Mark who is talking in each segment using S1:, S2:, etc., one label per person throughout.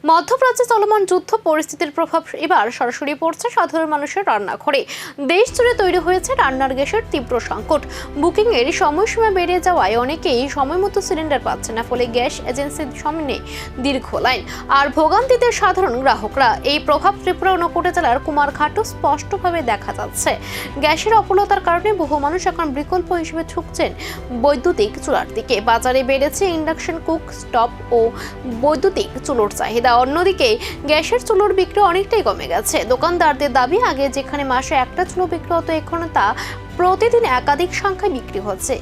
S1: মধ্যপ্রাচ্যে চলমান যুদ্ধ পরিস্থিতির প্রভাব এবার সরাসরি পড়ছে সাধারণ মানুষের রান্নাঘরে। দেশ জুড়ে তৈরি হয়েছে রান্নার গ্যাসের তীব্র সংকট। বুকিং এর সময়সীমা বেড়ে যাওয়ায় অনেকেই সময়মতো সিলিন্ডার পাচ্ছে না, ফলে গ্যাস এজেন্সির সামনে দীর্ঘ লাইন আর ভোগান্তিতে সাধারণ গ্রাহকরা। এই প্রভাব ত্রিপুরা ও নকোটা জেলার কুমারঘাটও স্পষ্টভাবে দেখা যাচ্ছে। গ্যাসের অপলতার কারণে বহু মানুষ এখন বিকল্প হিসেবে ঝুঁকছেন বৈদ্যুতিক চুলার দিকে। বাজারে বেড়েছে ইন্ডাকশন কুক স্টপ ও বৈদ্যুতিক চুলোর চাহিদা। অন্যদিকে গ্যাসের চুলোর বিক্রি অনেকটাই কমে গেছে। দোকানদারদের দাবি, আগে যেখানে মাসে একটা চুলো বিক্রি হতো, এখন তা প্রতিদিন একাধিক সংখ্যায় বিক্রি হচ্ছে।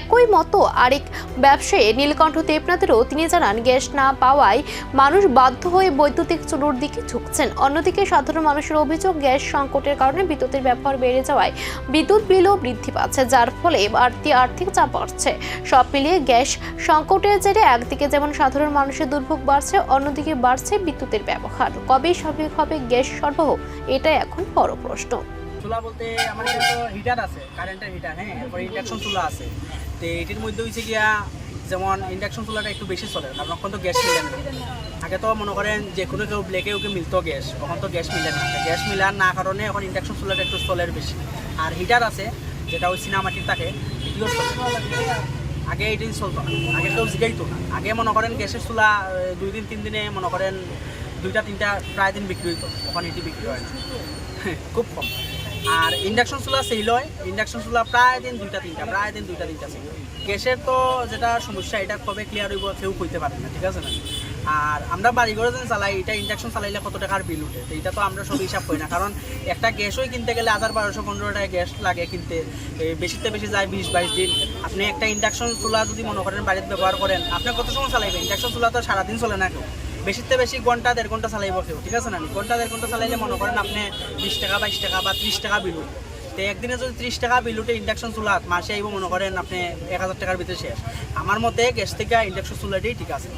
S1: একই মতো আরেক ব্যবসায়ী নীলকণ্ঠ দেবনাথেরও তিনি জানান, গ্যাস না পাওয়ায় মানুষ বাধ্য হয়ে বৈদ্যুতিক চুলোর দিকে ঝুঁকছেন। অন্যদিকে সাধারণ মানুষের অভিযোগ, গ্যাস সংকটের কারণে বিদ্যুতের ব্যবহার বেড়ে যাওয়ায় বিদ্যুৎ বিলও বৃদ্ধি পাচ্ছে, যার ফলে বাড়তি আর্থিক চাপ বাড়ছে। সব মিলিয়ে গ্যাস সংকটের জেরে একদিকে যেমন সাধারণ মানুষের দুর্ভোগ বাড়ছে, অন্যদিকে বাড়ছে বিদ্যুতের ব্যবহার। কবে স্বাভাবিক হবে গ্যাস সরবরাহ, এটাই এখন বড় প্রশ্ন।
S2: চুলা বলতে আমাদের তো হিটার আছে, কারেন্টের হিটার, হ্যাঁ, এরপরে ইন্ডাকশন চুলা আছে। তো এটির মধ্যে হয়েছে গিয়া যেমন ইন্ডাকশন চুলাটা একটু বেশি চলে, কারণ এখন তো গ্যাস মিলে না। আগে তো মনে করেন যে কোনো কেউ ব্লেকে ওকে মিলতো গ্যাস, এখন তো গ্যাস মিলে না। গ্যাস মিলার না কারণে এখন ইন্ডাকশন চুলাটা একটু চলের বেশি। আর হিটার আছে যেটা ওই সিনেমাটির থাকে, এটিও চলে। আগে এটি চলতো না, আগে কেউ জিগাইতো না। আগে মনে করেন গ্যাসের চুলা 2 দিন 3 দিনে মনে করেন 2টা 3টা প্রায় দিন বিক্রি হইতো, এখন এটি বিক্রি হয় না, খুব কম। আর ইন্ডাকশন চুলা সেল হয়, ইন্ডাকশন চুলা প্রায় দিন 2টা 3টা সেল হয়। গ্যাসের তো যেটা সমস্যা, এটা কবে ক্লিয়ার হইব কেউ কইতে পারে না, ঠিক আছে না। আর আমরা বাড়ি ঘরে যেন চালাই, এটা ইন্ডাকশন চালাইলে কত টাকার বিল উঠে, তো এটা তো আমরা সব হিসাব করি না। কারণ একটা গ্যাসই কিনতে গেলে 1200-1500 টাকা গ্যাস লাগে কিনতে, বেশিতে বেশি যায় 20-22 দিন। আপনি একটা ইন্ডাকশন চুলা যদি মনে করেন বাড়িতে ব্যবহার করেন, আপনি কত সময় চালাইবেন? ইন্ডাকশন চুলা তো সারাদিন চলে না কেউ, বেশিতে বেশি ঘন্টা 1.5 ঘন্টা চালাইব কেউ, ঠিক আছে না। ঘন্টা 1.5 ঘন্টা চালাইলে মনে করেন আপনি 20 টাকা 22 টাকা বা 30 টাকা বিল উঠে। তো একদিনে যদি 30 টাকা বিল উঠে ইন্ডাকশন চুলা, মাসে আইব মনে করেন আপনি 1000 টাকার ভিতরে শেষ। আমার মতে গ্যাস থেকে ইন্ডাকশন চুলাটাই ঠিক আছে।